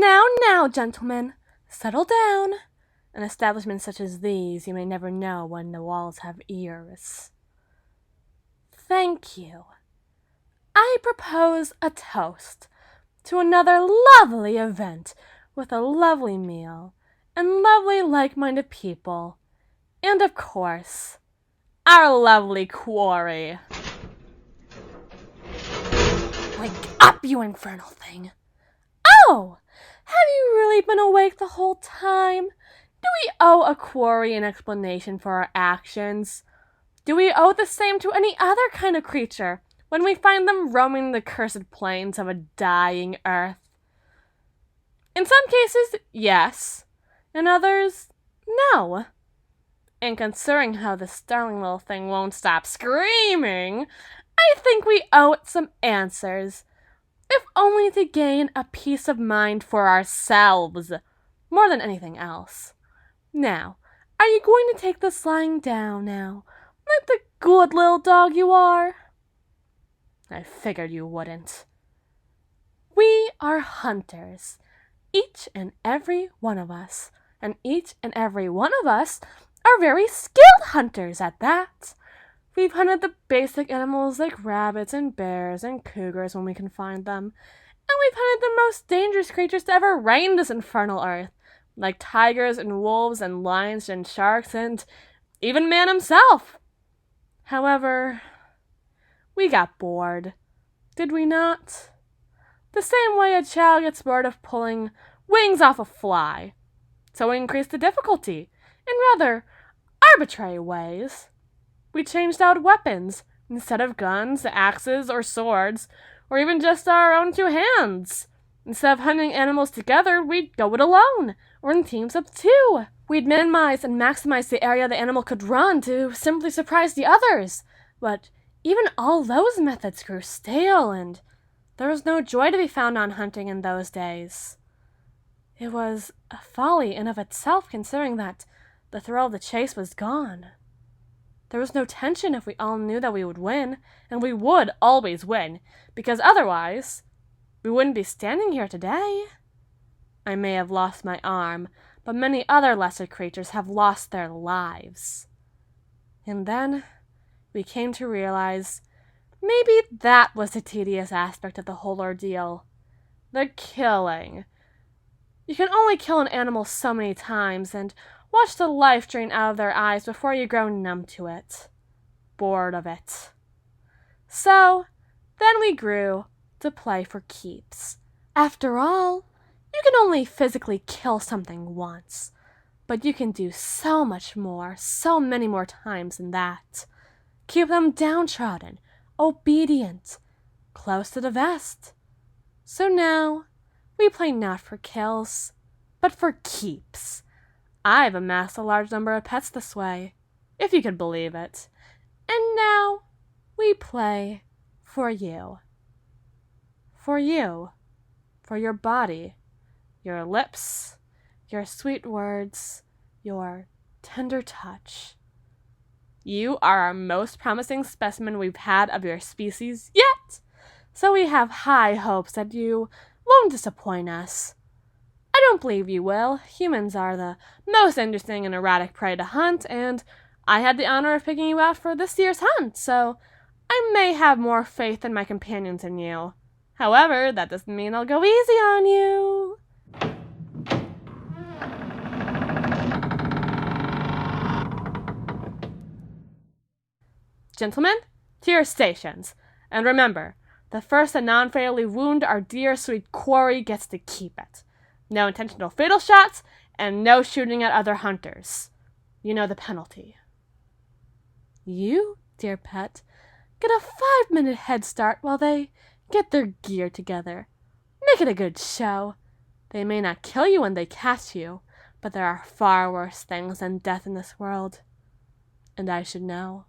Now, gentlemen, settle down. In establishments such as these, you may never know when the walls have ears. Thank you. I propose a toast to another lovely event with a lovely meal and lovely like-minded people, and of course, our lovely quarry. Wake up, you infernal thing! Oh! Have you really been awake the whole time? Do we owe a quarry an explanation for our actions? Do we owe the same to any other kind of creature when we find them roaming the cursed plains of a dying earth? In some cases, yes. In others, no. And considering how this darling little thing won't stop screaming, I think we owe it some answers, if only to gain a peace of mind for ourselves, more than anything else. Now, are you going to take this lying down now, like the good little dog you are? I figured you wouldn't. We are hunters, each and every one of us, and each and every one of us are very skilled hunters at that. We've hunted the basic animals like rabbits and bears and cougars when we can find them, and we've hunted the most dangerous creatures to ever reign this infernal earth, like tigers and wolves and lions and sharks and even man himself. However, we got bored, did we not? The same way a child gets bored of pulling wings off a fly. So we increased the difficulty in rather arbitrary ways. We changed out weapons. Instead of guns, axes, or swords, or even just our own two hands. Instead of hunting animals together, we'd go it alone, or in teams of two. We'd minimize and maximize the area the animal could run to simply surprise the others. But even all those methods grew stale, and there was no joy to be found on hunting in those days. It was a folly in of itself, considering that the thrill of the chase was gone. There was no tension if we all knew that we would win, and we would always win, because otherwise we wouldn't be standing here today. I may have lost my arm, but many other lesser creatures have lost their lives. And then we came to realize maybe that was the tedious aspect of the whole ordeal. The killing. You can only kill an animal so many times, and watch the life drain out of their eyes before you grow numb to it. Bored of it. So, then we grew to play for keeps. After all, you can only physically kill something once, but you can do so much more, so many more times than that. Keep them downtrodden, obedient, close to the vest. So now, we play not for kills, but for keeps. I've amassed a large number of pets this way, if you could believe it. And now, we play for you. For you. For your body. Your lips. Your sweet words. Your tender touch. You are our most promising specimen we've had of your species yet, so we have high hopes that you won't disappoint us. I don't believe you will. Humans are the most interesting and erratic prey to hunt, and I had the honor of picking you out for this year's hunt, so I may have more faith than my companions in you. However, that doesn't mean I'll go easy on you. Gentlemen, to your stations, and remember, the first to non-fatally wound our dear sweet quarry gets to keep it. No intentional fatal shots, and no shooting at other hunters. You know the penalty. You, dear pet, get a 5-minute head start while they get their gear together. Make it a good show. They may not kill you when they catch you, but there are far worse things than death in this world. And I should know.